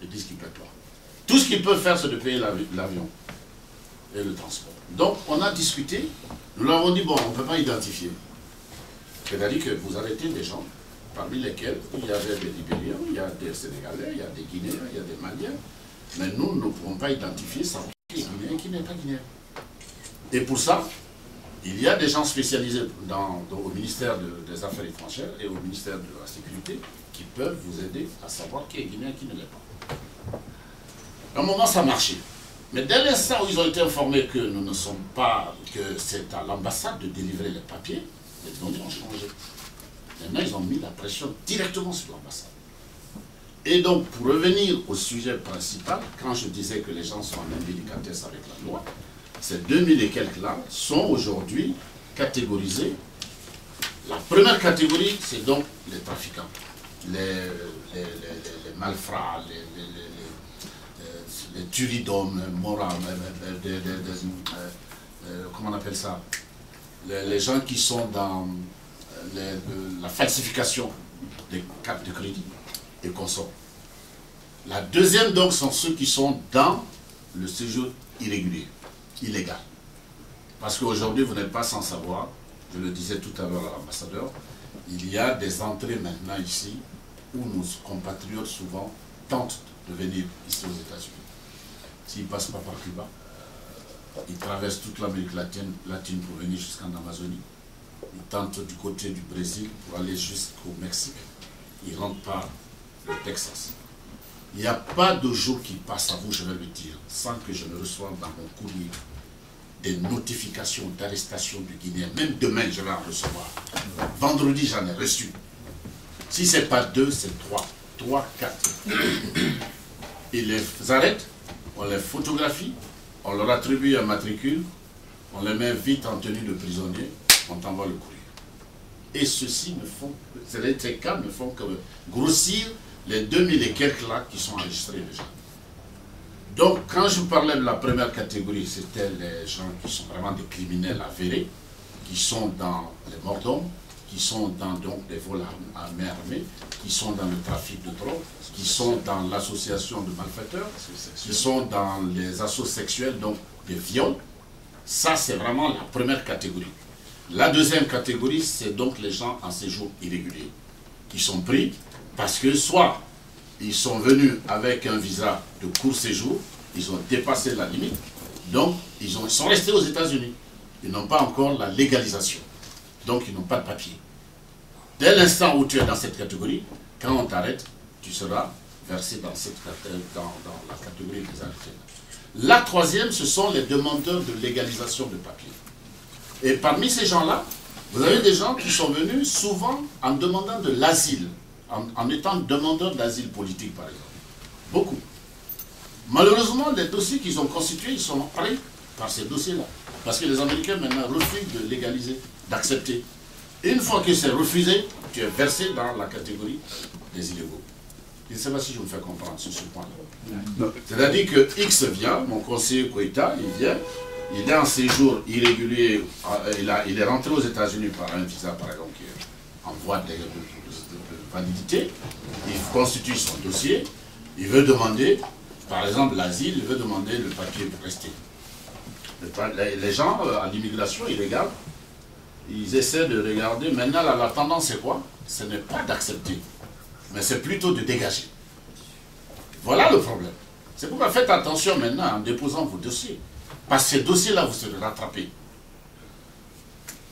ils disent qu'ils ne paient pas. Tout ce qu'ils peuvent faire, c'est de payer l'avion et le transport. Donc, on a discuté, nous leur avons dit, bon, on ne peut pas identifier. C'est-à-dire que vous arrêtez des gens, parmi lesquels il y avait des Libériens, il y a des Sénégalais, il y a des Guinéens, il y a des Maliens, mais nous ne pouvons pas identifier sans qui est Guinéen et qui n'est pas Guinéen. Et pour ça, il y a des gens spécialisés au ministère des Affaires étrangères et au ministère de la Sécurité qui peuvent vous aider à savoir qui est Guinéen et qui ne l'est pas. À un moment, ça marchait. Mais dès l'instant où ils ont été informés que nous ne sommes pas, que c'est à l'ambassade de délivrer les papiers, les données ont changé. Maintenant, ils ont mis la pression directement sur l'ambassade. Et donc, pour revenir au sujet principal, quand je disais que les gens sont en indélicatesse avec la loi, ces 2000 et quelques là sont aujourd'hui catégorisés. La première catégorie, c'est donc les trafiquants, les malfrats, les tueries d'hommes, comment on appelle ça, les gens qui sont dans la falsification des cartes de crédit et consorts. La deuxième, donc, sont ceux qui sont dans le séjour irrégulier, illégal. Parce qu'aujourd'hui, vous n'êtes pas sans savoir, je le disais tout à l'heure à l'ambassadeur, il y a des entrées maintenant ici où nos compatriotes souvent tentent de venir ici aux États-Unis. S'ils ne passent pas par Cuba, ils traversent toute l'Amérique latine pour venir jusqu'en Amazonie. Ils tentent du côté du Brésil pour aller jusqu'au Mexique. Ils rentrent par le Texas. Il n'y a pas de jour qui passe, à vous je vais le dire, sans que je ne reçoive dans mon courrier des notifications d'arrestation du Guinéen. Même demain, je vais en recevoir. Vendredi, j'en ai reçu. Si ce n'est pas 2, c'est 3. 3, 4. Ils les arrêtent, on les photographie, on leur attribue un matricule, on les met vite en tenue de prisonnier, on t'envoie le courrier. Et ceux-ci ne font, ces cas ne font que grossir les 2000 et quelques là qui sont enregistrés déjà. Donc, quand je parlais de la première catégorie, c'était les gens qui sont vraiment des criminels avérés, qui sont dans les morts d'hommes, qui sont dans donc, des vols à main armée, qui sont dans le trafic de drogue, qui sont dans l'association de malfaiteurs, qui sont dans les assos sexuels, donc des viols. Ça, c'est vraiment la première catégorie. La deuxième catégorie, c'est donc les gens en séjour irrégulier, qui sont pris parce que soit ils sont venus avec un visa de court séjour, ils ont dépassé la limite, donc ils sont restés aux États-Unis. Ils n'ont pas encore la légalisation, donc ils n'ont pas de papier. Dès l'instant où tu es dans cette catégorie, quand on t'arrête, tu seras versé dans la catégorie des arrêtés. La troisième, ce sont les demandeurs de légalisation de papier. Et parmi ces gens-là, vous avez des gens qui sont venus souvent en demandant de l'asile, en étant demandeurs d'asile politique, par exemple. Beaucoup. Malheureusement, les dossiers qu'ils ont constitués, ils sont pris par ces dossiers-là. Parce que les Américains, maintenant, refusent de légaliser, d'accepter. Et une fois que c'est refusé, tu es versé dans la catégorie des illégaux. Je ne sais pas si je me fais comprendre sur ce point-là. C'est-à-dire que X vient, mon conseiller Koïta, il vient, il est en séjour irrégulier, il est rentré aux États-Unis par un visa, par exemple, qui est en voie de validité, il constitue son dossier, il veut demander, par exemple, l'asile, il veut demander le papier pour rester. Les gens à l'immigration illégale, ils essaient de regarder, maintenant la tendance c'est quoi? Ce n'est pas d'accepter, mais c'est plutôt de dégager. Voilà le problème. C'est pourquoi faites attention maintenant en déposant vos dossiers. Parce que ces dossiers-là, vous serez rattrapés.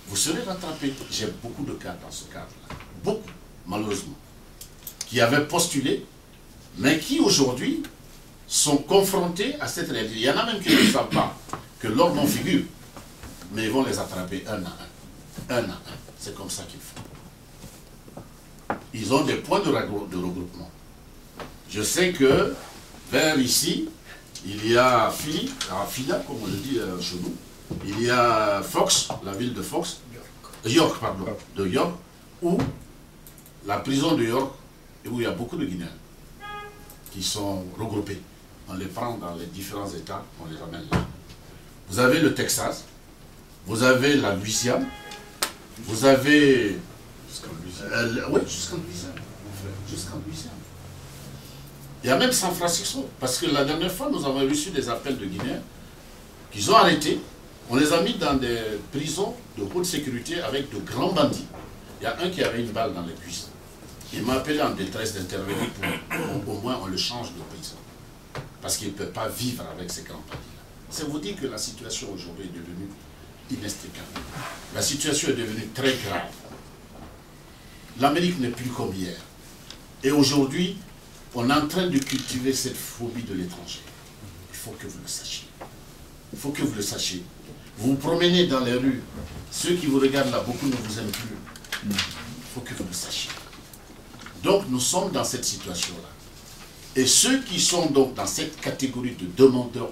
Vous serez rattrapés. J'ai beaucoup de cas dans ce cadre-là. Beaucoup, malheureusement. Qui avaient postulé, mais qui aujourd'hui sont confrontés à cette réalité. Il y en a même qui ne savent pas que leur nom figure, mais ils vont les attraper un à un. Un à un. C'est comme ça qu'ils font. Ils ont des points de regroupement. Je sais que vers ici, il y a Fida, comme on le dit chez nous. Il y a Fox, la ville de Fox, York, pardon, de York, où la prison de York, où il y a beaucoup de Guinéens qui sont regroupés. On les prend dans les différents États, on les ramène là. Vous avez le Texas, vous avez la Louisiane, vous avez... Jusqu'en Louisiane. Oui, jusqu'en Louisiane. Jusqu'en Louisiane. Il y a même San Francisco, parce que la dernière fois, nous avons reçu des appels de Guinéens qu'ils ont arrêtés. On les a mis dans des prisons de haute sécurité avec de grands bandits. Il y a un qui avait une balle dans les cuisses. Il m'a appelé en détresse d'intervenir pour au moins on le change de prison. Parce qu'il ne peut pas vivre avec ces grands bandits-là. C'est vous dire que la situation aujourd'hui est devenue inextricable. La situation est devenue très grave. L'Amérique n'est plus comme hier. Et aujourd'hui, on est en train de cultiver cette phobie de l'étranger. Il faut que vous le sachiez. Il faut que vous le sachiez. Vous vous promenez dans les rues, ceux qui vous regardent là, beaucoup ne vous aiment plus. Il faut que vous le sachiez. Donc nous sommes dans cette situation-là. Et ceux qui sont donc dans cette catégorie de demandeurs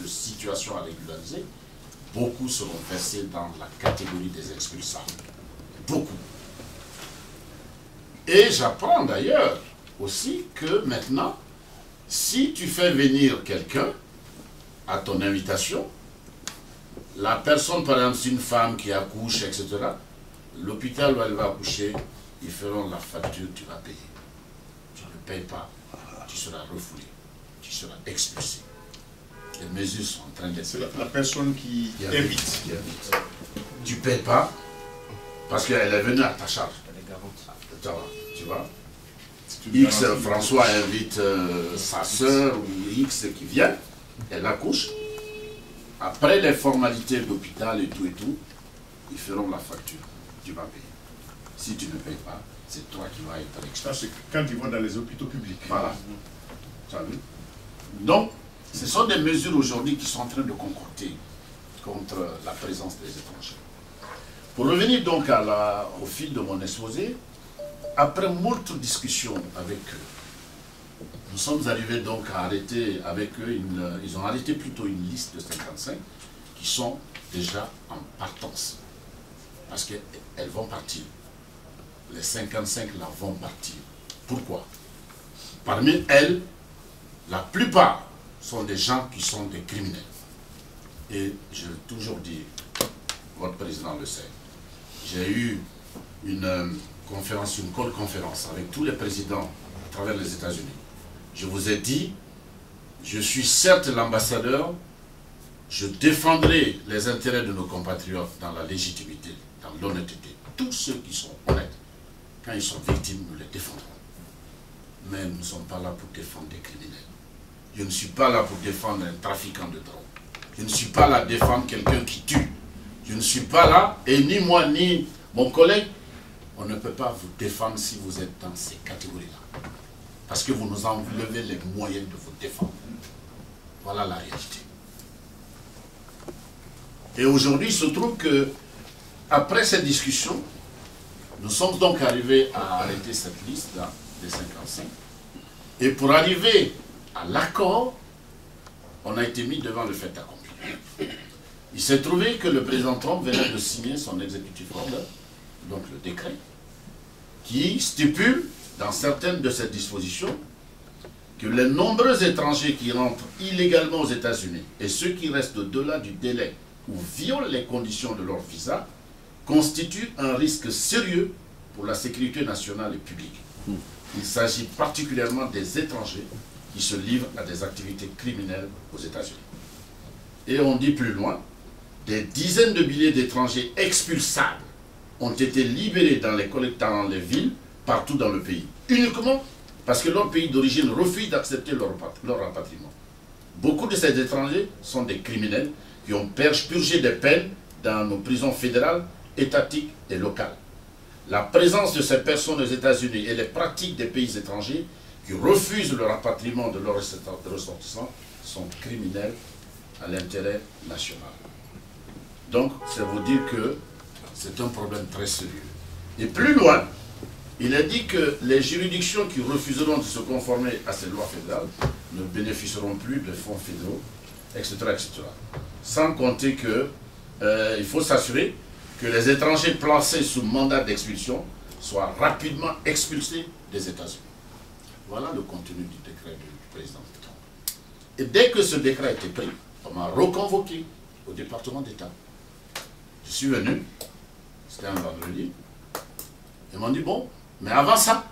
de situation à régulariser, beaucoup seront versés dans la catégorie des expulsables. Beaucoup. Et j'apprends d'ailleurs aussi que maintenant, si tu fais venir quelqu'un à ton invitation, la personne, par exemple, c'est une femme qui accouche, etc., l'hôpital où elle va accoucher, ils feront la facture, tu vas payer. Tu ne payes pas, tu seras refoulé, tu seras expulsé. Les mesures sont en train d'être... C'est la personne qui invite. Tu ne payes pas, parce qu'elle est venue à ta charge. Elle est garante. Tu vois. X, François invite sa soeur ou X qui vient, elle accouche. Après les formalités d'hôpital et tout, ils feront la facture. Tu vas payer. Si tu ne payes pas, c'est toi qui vas être expulsé. Ça, c'est quand ils vont dans les hôpitaux publics. Voilà. Tu as vu? Donc, ce sont des mesures aujourd'hui qui sont en train de concocter contre la présence des étrangers. Pour revenir donc au fil de mon exposé, après moult discussions avec eux, nous sommes arrivés donc à arrêter avec eux, ils ont arrêté plutôt une liste de 55 qui sont déjà en partance. Parce qu'elles vont partir. Les 55 là vont partir. Pourquoi? Parmi elles, la plupart sont des gens qui sont des criminels. Et je l'ai toujours dit, votre président le sait, j'ai eu une conférence, une call conférence avec tous les présidents à travers les États-Unis. Je vous ai dit, je suis certes l'ambassadeur, je défendrai les intérêts de nos compatriotes dans la légitimité, dans l'honnêteté. Tous ceux qui sont honnêtes, quand ils sont victimes, nous les défendrons. Mais nous ne sommes pas là pour défendre des criminels. Je ne suis pas là pour défendre un trafiquant de drogue. Je ne suis pas là pour défendre quelqu'un qui tue. Je ne suis pas là, et ni moi, ni mon collègue, on ne peut pas vous défendre si vous êtes dans ces catégories-là. Parce que vous nous enlevez les moyens de vous défendre. Voilà la réalité. Et aujourd'hui, il se trouve que, après cette discussion, nous sommes donc arrivés à arrêter cette liste-là, des 55. Et pour arriver à l'accord, on a été mis devant le fait accompli. Il s'est trouvé que le président Trump venait de signer son executive order, donc le décret, qui stipule dans certaines de ces dispositions que les nombreux étrangers qui rentrent illégalement aux États-Unis et ceux qui restent au-delà du délai ou violent les conditions de leur visa constituent un risque sérieux pour la sécurité nationale et publique. Il s'agit particulièrement des étrangers qui se livrent à des activités criminelles aux États-Unis. Et on dit plus loin, des dizaines de milliers d'étrangers expulsables ont été libérés dans les villes, partout dans le pays, uniquement parce que leur pays d'origine refuse d'accepter leur rapatriement. Beaucoup de ces étrangers sont des criminels qui ont purgé des peines dans nos prisons fédérales, étatiques et locales. La présence de ces personnes aux États-Unis et les pratiques des pays étrangers qui refusent le rapatriement de leurs ressortissants sont criminels à l'intérêt national. Donc, c'est vous dire que c'est un problème très sérieux. Et plus loin, il est dit que les juridictions qui refuseront de se conformer à ces lois fédérales ne bénéficieront plus de fonds fédéraux, etc. etc. Sans compter qu'il faut s'assurer que les étrangers placés sous mandat d'expulsion soient rapidement expulsés des États-Unis. Voilà le contenu du décret du président Trump. Et dès que ce décret a été pris, on m'a reconvoqué au département d'État. Je suis venu, c'était un vendredi, ils m'ont dit, bon, mais avant ça,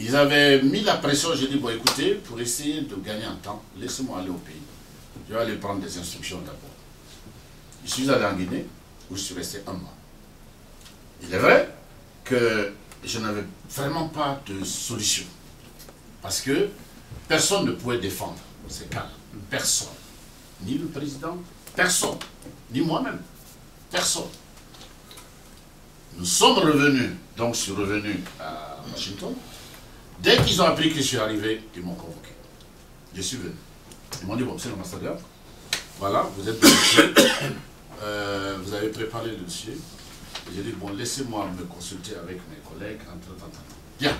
Ils avaient mis la pression, j'ai dit, bon écoutez, pour essayer de gagner un temps, laissez-moi aller au pays. Je vais aller prendre des instructions d'abord. Je suis allé en Guinée, où je suis resté un mois. Il est vrai que je n'avais vraiment pas de solution. Parce que personne ne pouvait défendre ces cas-là. Personne. Ni le président, personne. Ni moi-même. Personne. Nous sommes revenus, donc je suis revenu à Washington. Dès qu'ils ont appris que je suis arrivé, ils m'ont convoqué. Je suis venu. Ils m'ont dit, bon, monsieur l'ambassadeur, voilà, vous êtes venu, vous avez préparé le dossier. J'ai dit, bon, laissez-moi me consulter avec mes collègues, Bien.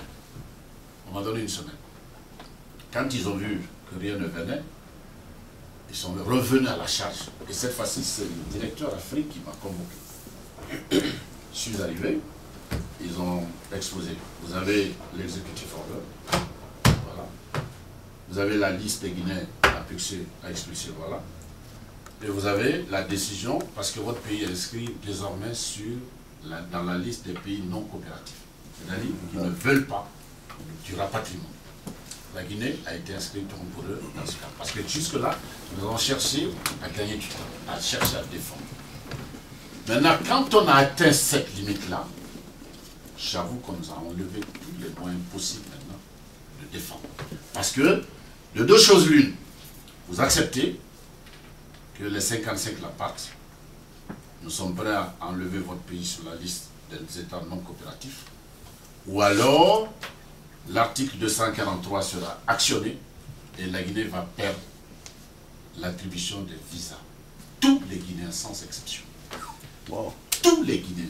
On m'a donné une semaine. Quand ils ont vu que rien ne venait, ils sont revenus à la charge. Et cette fois-ci, c'est le directeur Afrique qui m'a convoqué. Je suis arrivé, ils ont exposé. Vous avez l'exécutif order, voilà. Vous avez la liste des Guinéens à expulser, voilà. Et vous avez la décision, parce que votre pays est inscrit désormais dans la liste des pays non coopératifs. C'est-à-dire qu'ils ne veulent pas du rapatriement. La Guinée a été inscrite pour eux dans ce cas. Parce que jusque-là, nous avons cherché à gagner du temps, à chercher à défendre. Maintenant, quand on a atteint cette limite-là, j'avoue qu'on nous a enlevé tous les moyens possibles maintenant de défendre. Parce que, de deux choses l'une, vous acceptez que les 55 la partent, nous sommes prêts à enlever votre pays sur la liste des États non coopératifs, ou alors l'article 243 sera actionné et la Guinée va perdre l'attribution des visas. Tous les Guinéens, sans exception. Wow. Tous les Guinéens.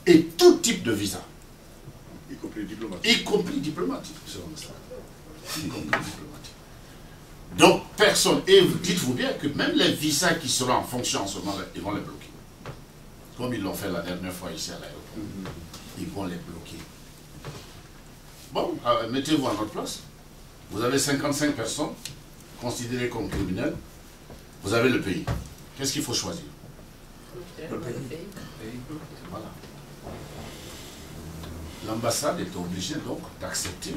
Et tout type de visa. Y compris diplomatique. Y compris diplomatique, selon ça. Y compris diplomatique. Donc, personne. Et dites-vous bien que même les visas qui seront en fonction en ce moment, ils vont les bloquer. Comme ils l'ont fait la dernière fois ici à l'aéroport. Ils vont les bloquer. Bon, mettez-vous à notre place. Vous avez 55 personnes considérées comme criminelles. Vous avez le pays. Qu'est-ce qu'il faut choisir? Le pays. Voilà. L'ambassade est obligée donc d'accepter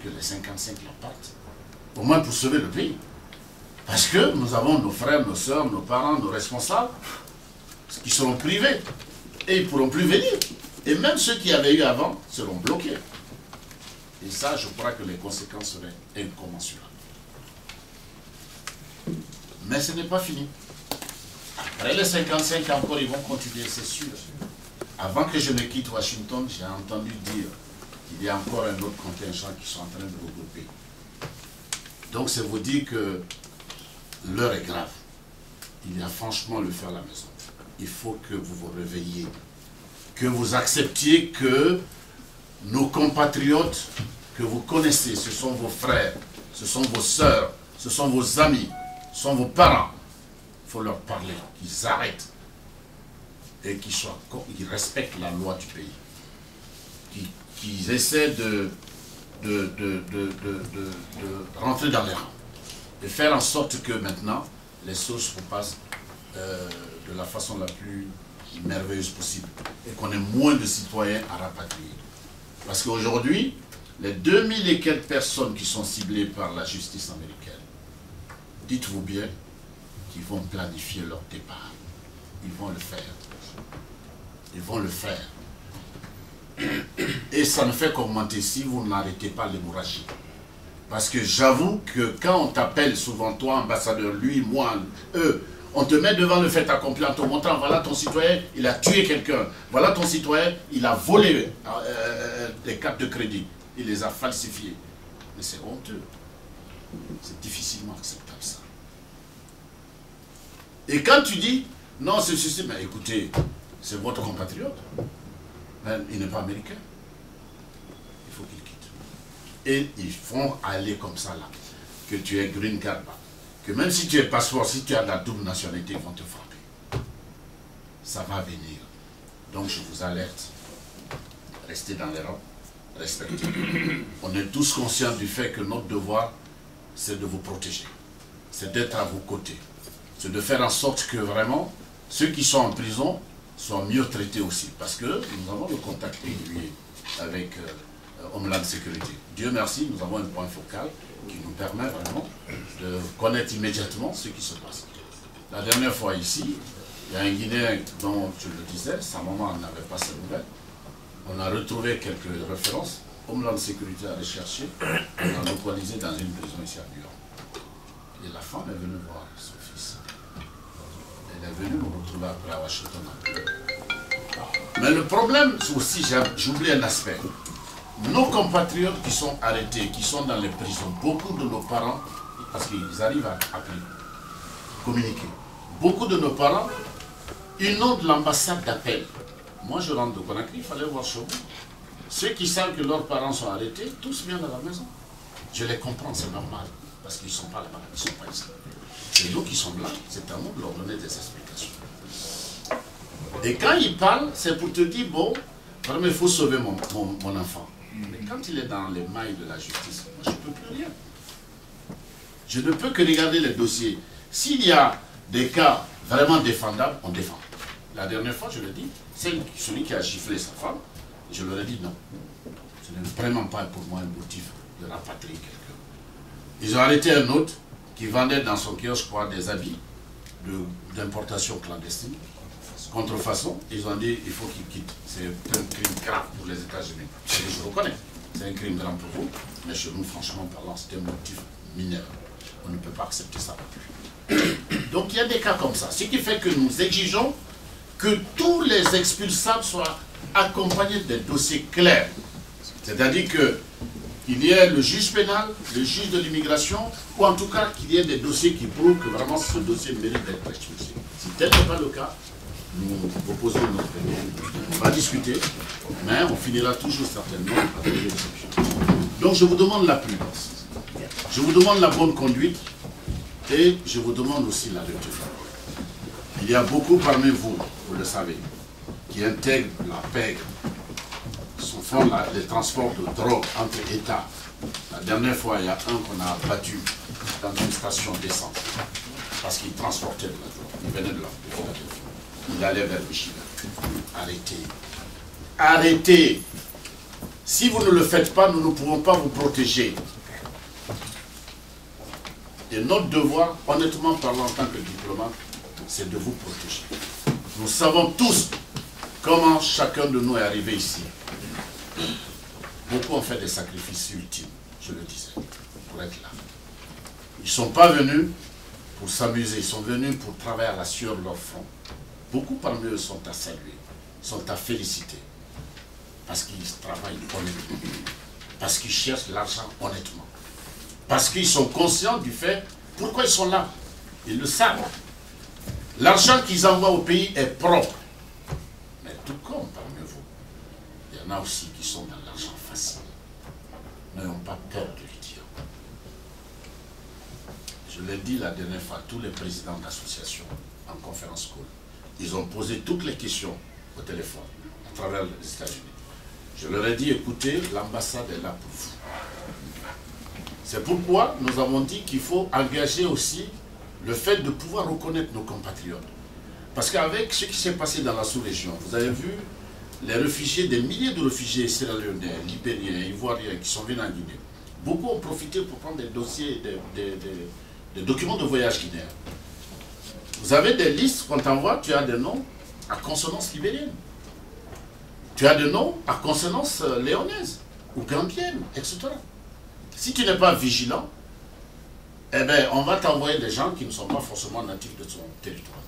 que les 55 la partent. Au moins pour sauver le pays. Parce que nous avons nos frères, nos soeurs, nos parents, nos responsables qui seront privés. Et ils ne pourront plus venir. Et même ceux qui avaient eu avant seront bloqués. Et ça, je crois que les conséquences seraient incommensurables. Mais ce n'est pas fini. Après les 55 encore, ils vont continuer, c'est sûr. Avant que je ne quitte Washington, j'ai entendu dire qu'il y a encore un autre contingent qui sont en train de regrouper. Donc c'est vous dire que l'heure est grave. Il y a franchement le feu à la maison. Il faut que vous vous réveilliez. Que vous acceptiez que nos compatriotes que vous connaissez, ce sont vos frères, ce sont vos sœurs, ce sont vos amis, ce sont vos parents. Il faut leur parler, qu'ils arrêtent et qu'ils respectent la loi du pays. Qu'ils essaient de rentrer dans les rangs et faire en sorte que maintenant les choses se passent de la façon la plus merveilleuse possible et qu'on ait moins de citoyens à rapatrier. Parce qu'aujourd'hui, les 2000 et quelques personnes qui sont ciblées par la justice américaine, dites-vous bien qu'ils vont planifier leur départ. Ils vont le faire. Ils vont le faire. Et ça ne fait qu'augmenter si vous n'arrêtez pas l'hémorragie. Parce que j'avoue que quand on t'appelle souvent, toi, ambassadeur, lui, moi, eux, on te met devant le fait accompli en te montrant, voilà ton citoyen, il a tué quelqu'un. Voilà ton citoyen, il a volé des cartes de crédit. Il les a falsifiées. Mais c'est honteux. C'est difficilement acceptable ça. Et quand tu dis, non, c'est ceci, mais écoutez, c'est votre compatriote. Mais il n'est pas américain. Il faut qu'il quitte. Et ils font aller comme ça là. Que tu es green card, que même si tu es passeport, si tu as la double nationalité, ils vont te frapper. Ça va venir. Donc je vous alerte. Restez dans les rangs. Respectez. On est tous conscients du fait que notre devoir, c'est de vous protéger. C'est d'être à vos côtés. C'est de faire en sorte que vraiment, ceux qui sont en prison soient mieux traités aussi. Parce que nous avons le contact régulier avec Homeland Security. Dieu merci, nous avons un point focal qui nous permet vraiment de connaître immédiatement ce qui se passe. La dernière fois ici, il y a un Guinéen dont tu le disais, sa maman n'avait pas ses nouvelles. On a retrouvé quelques références. Homeland Security a recherché, on l'a localisé dans une prison ici à New York. Et la femme est venue voir son fils. Elle est venue nous retrouver après à Washington. Mais le problème aussi, j'oublie un aspect. Nos compatriotes qui sont arrêtés, qui sont dans les prisons, beaucoup de nos parents, parce qu'ils arrivent à communiquer, beaucoup de nos parents, ils n'ont de l'ambassade d'appel. Moi je rentre de Conakry, il fallait voir chez vous. Ceux qui savent que leurs parents sont arrêtés, tous viennent à la maison. Je les comprends, c'est normal, parce qu'ils ne sont pas là-bas, ils ne sont pas ici. C'est nous qui sommes là, c'est à nous de leur donner des explications. Et quand ils parlent, c'est pour te dire, bon, vraiment il faut sauver mon enfant. Mais quand il est dans les mailles de la justice, moi je ne peux plus rien. Je ne peux que regarder les dossiers. S'il y a des cas vraiment défendables, on défend. La dernière fois, je l'ai dit, celui qui a giflé sa femme, je leur ai dit non. Ce n'est vraiment pas pour moi un motif de rapatrier quelqu'un. Ils ont arrêté un autre qui vendait dans son kiosque, je crois, des habits d'importation clandestine, contrefaçon. Ils ont dit il faut qu'il quitte. C'est un crime grave pour les États-Unis. Je reconnais, c'est un crime grave pour vous, mais chez nous, franchement parlant, c'est un motif mineur. On ne peut pas accepter ça. Donc il y a des cas comme ça. Ce qui fait que nous exigeons que tous les expulsables soient accompagnés de dossiers clairs. C'est-à-dire qu'il y ait le juge pénal, le juge de l'immigration, ou en tout cas qu'il y ait des dossiers qui prouvent que vraiment ce dossier mérite d'être expulsé. Si tel n'est pas le cas, nous proposons notre réunion. On va discuter, mais on finira toujours certainement avec des exceptions. Donc je vous demande la prudence. Je vous demande la bonne conduite et je vous demande aussi la retenue. Il y a beaucoup parmi vous, vous le savez, qui intègrent la pègre, font les transports de drogue entre États. La dernière fois, il y a un qu'on a abattu dans une station d'essence parce qu'il transportait de la drogue. Il venait de là. Il allait vers Michigan. Arrêtez. Arrêtez. Si vous ne le faites pas, nous ne pouvons pas vous protéger. Et notre devoir, honnêtement parlant en tant que diplomate, c'est de vous protéger. Nous savons tous comment chacun de nous est arrivé ici. Beaucoup ont fait des sacrifices ultimes, je le disais, pour être là. Ils ne sont pas venus pour s'amuser, ils sont venus pour travailler à la sueur de leur front. Beaucoup parmi eux sont à saluer, sont à féliciter, parce qu'ils travaillent honnêtement, parce qu'ils cherchent l'argent honnêtement, parce qu'ils sont conscients du fait pourquoi ils sont là. Ils le savent. L'argent qu'ils envoient au pays est propre. Mais tout comme parmi vous, il y en a aussi qui sont dans l'argent facile. N'ayons pas peur de le dire. Je l'ai dit la dernière fois à tous les présidents d'associations en conférence call. Ils ont posé toutes les questions au téléphone à travers les États-Unis. Je leur ai dit, écoutez, l'ambassade est là pour vous. C'est pourquoi nous avons dit qu'il faut engager aussi le fait de pouvoir reconnaître nos compatriotes. Parce qu'avec ce qui s'est passé dans la sous-région, vous avez vu les réfugiés, des milliers de réfugiés sierra-léonais, libériens, ivoiriens qui sont venus en Guinée. Beaucoup ont profité pour prendre des dossiers, des documents de voyage guinéens. Vous avez des listes qu'on t'envoie, tu as des noms à consonance libérienne. Tu as des noms à consonance léonaise ou gambienne, etc. Si tu n'es pas vigilant, eh bien, on va t'envoyer des gens qui ne sont pas forcément natifs de ton territoire.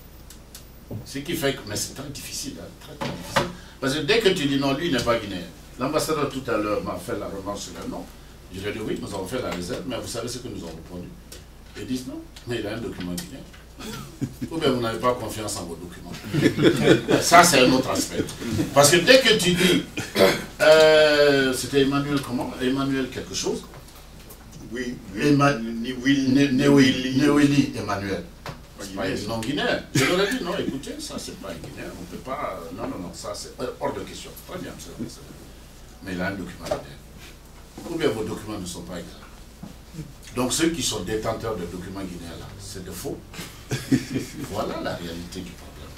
Ce qui fait que, mais c'est très difficile, hein, très difficile. Parce que dès que tu dis non, lui il n'est pas guinéen. L'ambassadeur tout à l'heure m'a fait la remarque sur le nom. Je lui ai dit oui, nous avons fait la réserve, mais vous savez ce que nous avons répondu. Ils disent non, mais il a un document guinéen. Ou bien vous n'avez pas confiance en vos documents. Ça, c'est un autre aspect. Parce que dès que tu dis, c'était Emmanuel comment? Emmanuel quelque chose. Oui, Néouili Emmanuel. C'est pas un non guinéen. Je leur ai dit, non, écoutez, ça c'est pas un guinéen, on ne peut pas. Non, ça c'est hors de question. Très bien, c'est vrai. Mais il a un document guinéen. Ou bien vos documents ne sont pas exacts. Donc ceux qui sont détenteurs de documents guinéens là, c'est de faux. Voilà la réalité du problème.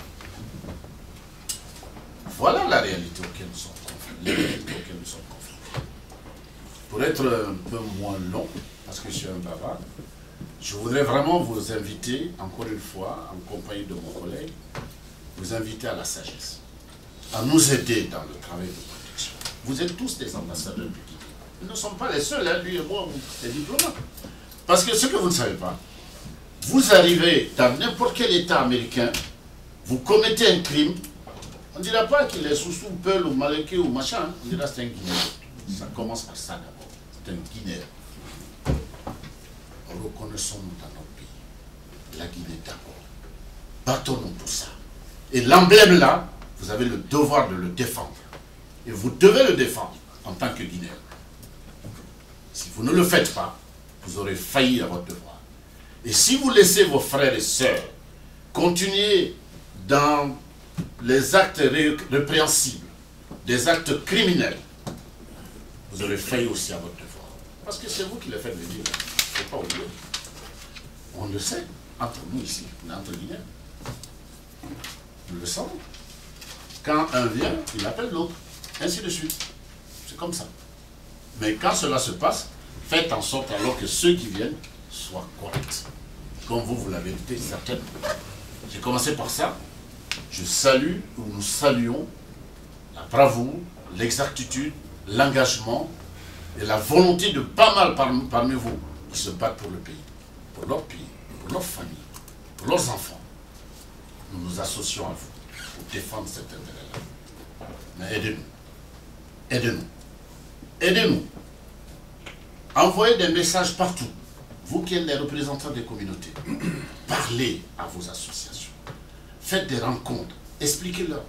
Voilà la réalité auquel nous sommes confrontés. Les réalités auxquelles nous sommes confrontés. pour être un peu moins long, parce que je suis un bavard, je voudrais vraiment vous inviter, encore une fois, en compagnie de mon collègue, vous inviter à la sagesse, à nous aider dans le travail de protection. Vous êtes tous des ambassadeurs du Guinée. Nous ne sommes pas les seuls, hein, lui et moi, les diplomates. Parce que ce que vous ne savez pas, vous arrivez dans n'importe quel État américain, vous commettez un crime, on ne dira pas qu'il est sous Peul ou Maléké ou machin, hein. On dira c'est un Guinéen. Ça commence par ça d'abord. C'est un Guinéen. Reconnaissons-nous dans notre pays. La Guinée d'abord. Battons-nous pour ça. Et l'emblème là, vous avez le devoir de le défendre. Et vous devez le défendre en tant que Guinéen. Si vous ne le faites pas, vous aurez failli à votre devoir. Et si vous laissez vos frères et sœurs continuer dans les actes répréhensibles, des actes criminels, vous aurez failli aussi à votre devoir. Parce que c'est vous qui le faites venir. Il ne faut pas oublier. On le sait, entre nous ici, on est entre Guinéens. Nous le savons. Quand un vient, il appelle l'autre. Ainsi de suite. C'est comme ça. Mais quand cela se passe, faites en sorte alors que ceux qui viennent soient corrects. Comme vous l'avez été certainement. J'ai commencé par ça. Je salue, ou nous saluons, la bravoure, l'exactitude, l'engagement et la volonté de pas mal parmi vous qui se battent pour le pays, pour leur famille, pour leurs enfants. Nous nous associons à vous pour défendre cet intérêt-là. Mais aidez-nous. Aidez-nous. Aidez-nous. Envoyez des messages partout. Vous qui êtes les représentants des communautés, parlez à vos associations. Faites des rencontres. Expliquez-leur.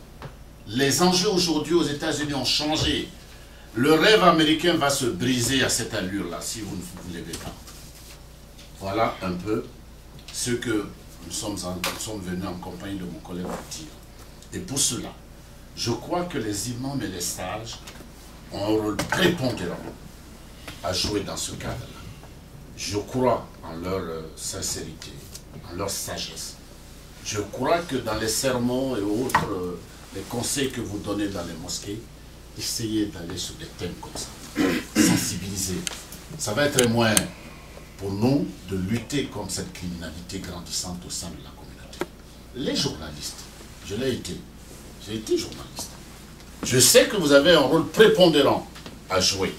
Les enjeux aujourd'hui aux États-Unis ont changé. Le rêve américain va se briser à cette allure-là si vous ne vous levez pas. Voilà un peu ce que nous sommes venus en compagnie de mon collègue pour dire. Et pour cela, je crois que les imams et les sages ont un rôle prépondérant à jouer dans ce cadre-là. Je crois en leur sincérité, en leur sagesse. Je crois que dans les sermons et autres, les conseils que vous donnez dans les mosquées, essayez d'aller sur des thèmes comme ça, sensibiliser. Ça va être un moyen pour nous de lutter contre cette criminalité grandissante au sein de la communauté. Les journalistes, je l'ai été, j'ai été journaliste. Je sais que vous avez un rôle prépondérant à jouer,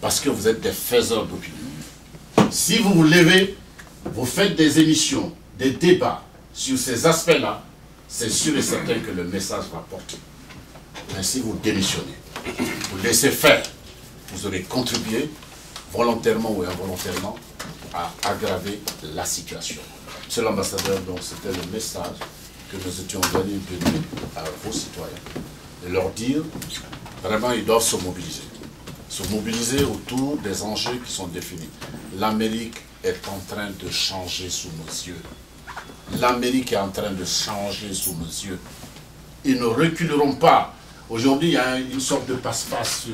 parce que vous êtes des faiseurs d'opinion. Si vous vous levez, vous faites des émissions, des débats sur ces aspects-là, c'est sûr et certain que le message va porter. Mais si vous démissionnez, vous laissez faire, vous aurez contribué, volontairement ou involontairement, à aggraver la situation. Monsieur l'ambassadeur, donc c'était le message que nous étions venus donner à vos citoyens. Et leur dire, vraiment, ils doivent se mobiliser. Se mobiliser autour des enjeux qui sont définis. L'Amérique est en train de changer sous nos yeux. L'Amérique est en train de changer sous nos yeux. Ils ne reculeront pas. Aujourd'hui, il y a une sorte de passe-passe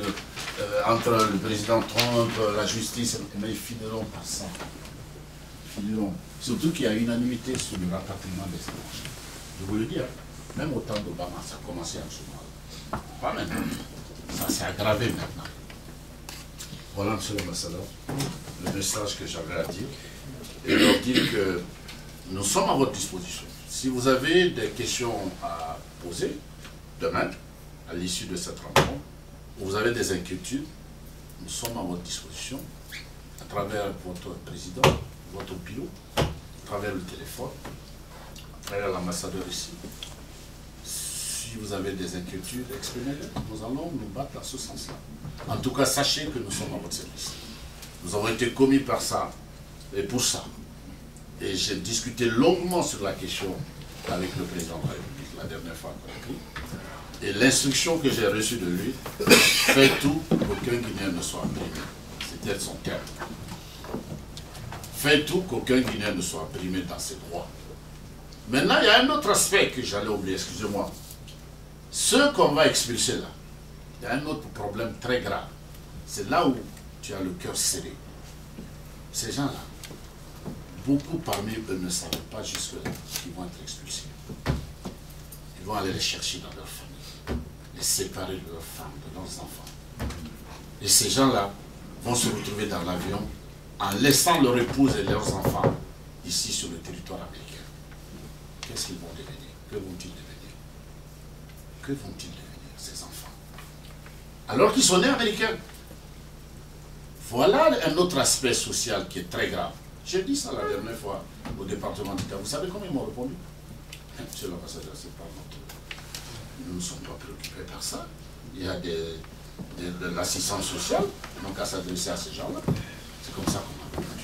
entre le président Trump, la justice, mais ils finiront par ça. Ils finiront. Surtout qu'il y a unanimité sur le rapatriement des étrangers. Je vous le dis, même au temps d'Obama, ça a commencé en Somalie. Pas maintenant. Ça s'est aggravé maintenant. Voilà, monsieur l'ambassadeur, le message que j'avais à dire. Et leur dire que nous sommes à votre disposition. Si vous avez des questions à poser demain, à l'issue de cette rencontre, ou vous avez des inquiétudes, nous sommes à votre disposition, à travers votre président, votre bureau, à travers le téléphone, à travers l'ambassadeur ici. Si vous avez des inquiétudes, exprimez-les. Nous allons nous battre dans ce sens-là. En tout cas, sachez que nous sommes à votre service. Nous avons été commis par ça et pour ça. Et j'ai discuté longuement sur la question avec le président de la République la dernière fois qu'on a écrit. Et l'instruction que j'ai reçue de lui, fait tout pour qu'aucun Guinéen ne soit opprimé. C'était son terme. Fait tout qu'aucun Guinéen ne soit opprimé dans ses droits. Maintenant, il y a un autre aspect que j'allais oublier, excusez-moi. Ceux qu'on va expulser là, il y a un autre problème très grave. C'est là où tu as le cœur serré. Ces gens-là, beaucoup parmi eux ne savent pas jusque-là qu'ils vont être expulsés. Ils vont aller les chercher dans leur famille, les séparer de leurs femmes, de leurs enfants. Et ces gens-là vont se retrouver dans l'avion en laissant leur épouse et leurs enfants ici sur le territoire américain. Qu'est-ce qu'ils vont devenir? Que vont-ils devenir? Que vont-ils devenir, ces enfants? Alors qu'ils sont nés américains. Voilà un autre aspect social qui est très grave. J'ai dit ça la dernière fois au département d'État. Vous savez comment ils m'ont répondu? Monsieur l'ambassadeur, c'est pas notre... Nous ne sommes pas préoccupés par ça. Il y a de l'assistance sociale, donc à s'adresser à ces gens-là. C'est comme ça qu'on a répondu.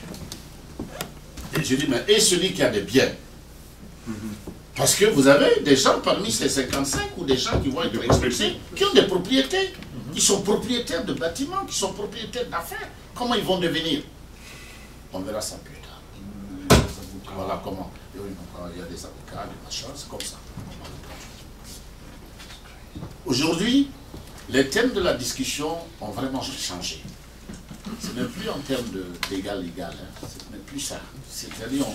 Et je dis, mais et celui qui a des biens? Parce que vous avez des gens parmi ces 55 ou des gens qui vont être expulsés, qui ont des propriétés, qui sont propriétaires de bâtiments, qui sont propriétaires d'affaires. Comment ils vont devenir? On verra ça plus tard. Voilà comment. Il y a des avocats, des machins, c'est comme ça. Aujourd'hui, les thèmes de la discussion ont vraiment changé. Ce n'est plus en termes d'égal-égal, ce n'est plus ça. C'est-à-dire